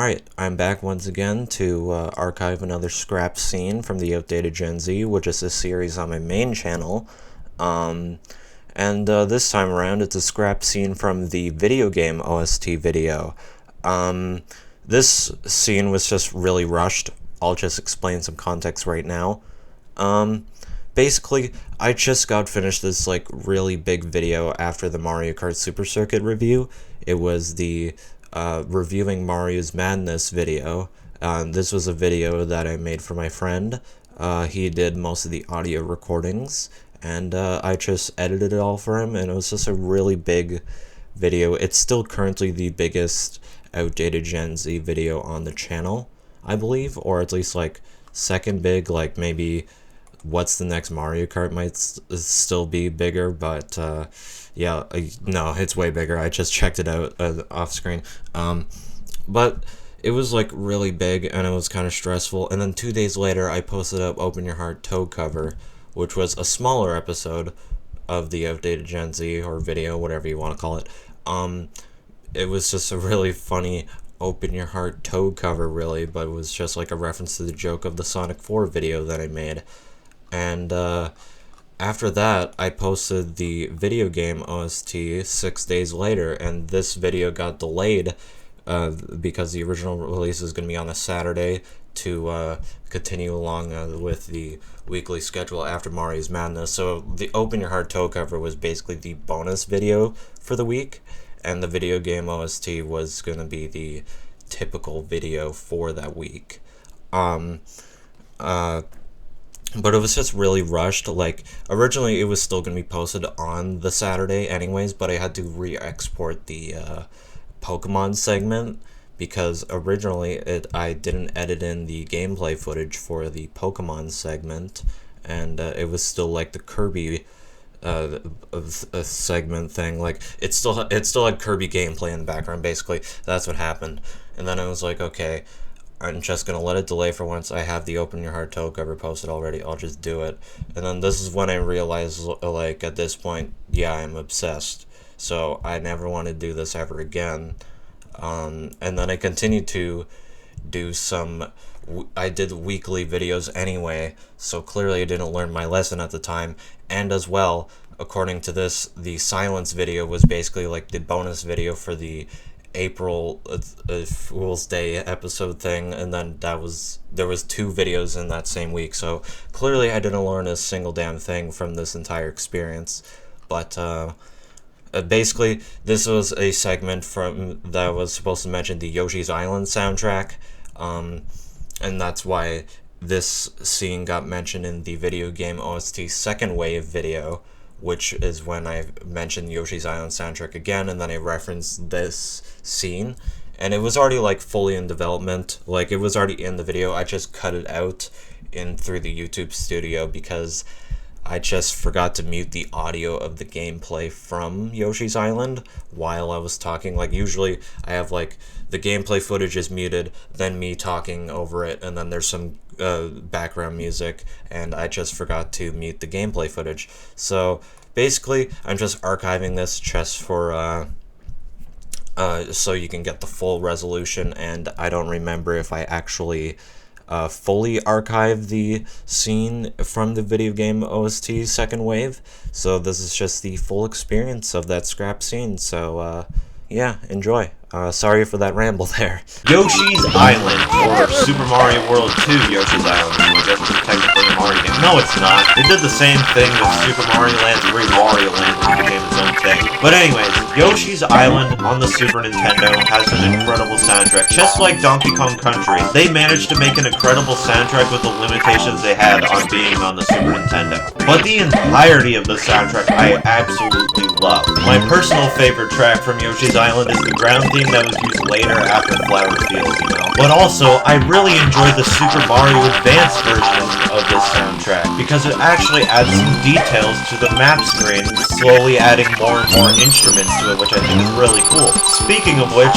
Alright, I'm back once again to archive another scrap scene from the Outdated Gen Z, which is a series on my main channel. This time around, it's a scrap scene from the video game OST video. This scene was just really rushed. I'll just explain some context right now. Basically, I just got finished this really big video after the Mario Kart Super Circuit review. It was the reviewing Mario's Madness video. This was a video that I made for my friend. He did most of the audio recordings, and I just edited it all for him, and it was just a really big video. It's still currently the biggest Outdated Gen Z video on the channel, I believe, or at least second big, maybe What's the Next Mario Kart might still be bigger, but yeah, no, it's way bigger. I just checked it out off screen. But it was really big, and it was kind of stressful. And then 2 days later, I posted up Open Your Heart Toe Cover, which was a smaller episode of the Outdated Gen Z, or video, whatever you want to call it. It was just a really funny Open Your Heart Toe Cover, really, but it was just a reference to the joke of the Sonic 4 video that I made. And after that, I posted the video game OST 6 days later, and this video got delayed because the original release is going to be on a Saturday to continue along with the weekly schedule after Mario's Madness. So the Open Your Heart Toe Cover was basically the bonus video for the week, and the video game OST was going to be the typical video for that week. But it was just really rushed. Originally it was still going to be posted on the Saturday anyways, but I had to re-export the Pokemon segment, because originally I didn't edit in the gameplay footage for the Pokemon segment, and it was still the Kirby segment thing. It still had Kirby gameplay in the background, basically. That's what happened. And then I was like, okay, I'm just gonna let it delay for once. I have the Open Your Heart Toe Cover posted already. I'll just do it. And then this is when I realized, at this point, yeah, I'm obsessed. So I never want to do this ever again. And then I continued to do I did weekly videos anyway, so clearly I didn't learn my lesson at the time. And as well, according to this, the Silence video was basically the bonus video for the April Fool's Day episode thing, and then there was 2 videos in that same week, so clearly I didn't learn a single damn thing from this entire experience. But basically, this was a segment that was supposed to mention the Yoshi's Island soundtrack, and that's why this scene got mentioned in the video game OST second wave video, which is when I mentioned Yoshi's Island soundtrack again, and then I referenced this scene. And it was already fully in development. It was already in the video. I just cut it out through the YouTube studio because I just forgot to mute the audio of the gameplay from Yoshi's Island while I was talking. Usually I have the gameplay footage is muted, then me talking over it, and then there's some background music, and I just forgot to mute the gameplay footage. So basically, I'm just archiving this just for so you can get the full resolution, and I don't remember if I actually fully archived the scene from the video game OST second wave. So this is just the full experience of that scrap scene. So yeah, enjoy. Sorry for that ramble there. Yoshi's Island, or Super Mario World 2 Yoshi's Island, which is technically a Mario game. No, it's not. It did the same thing with Super Mario Land 3 Wario Land, and became its own thing. But anyways, Yoshi's Island on the Super Nintendo has an incredible soundtrack. Just like Donkey Kong Country, they managed to make an incredible soundtrack with the limitations they had on being on the Super Nintendo. But the entirety of the soundtrack I absolutely love. My personal favorite track from Yoshi's Island is the ground theme that was used later after Flower Field, But also, I really enjoyed the Super Mario Advance version of this soundtrack, because it actually adds some details to the map screen, slowly adding more and more instruments to it, which I think is really cool. Speaking of which,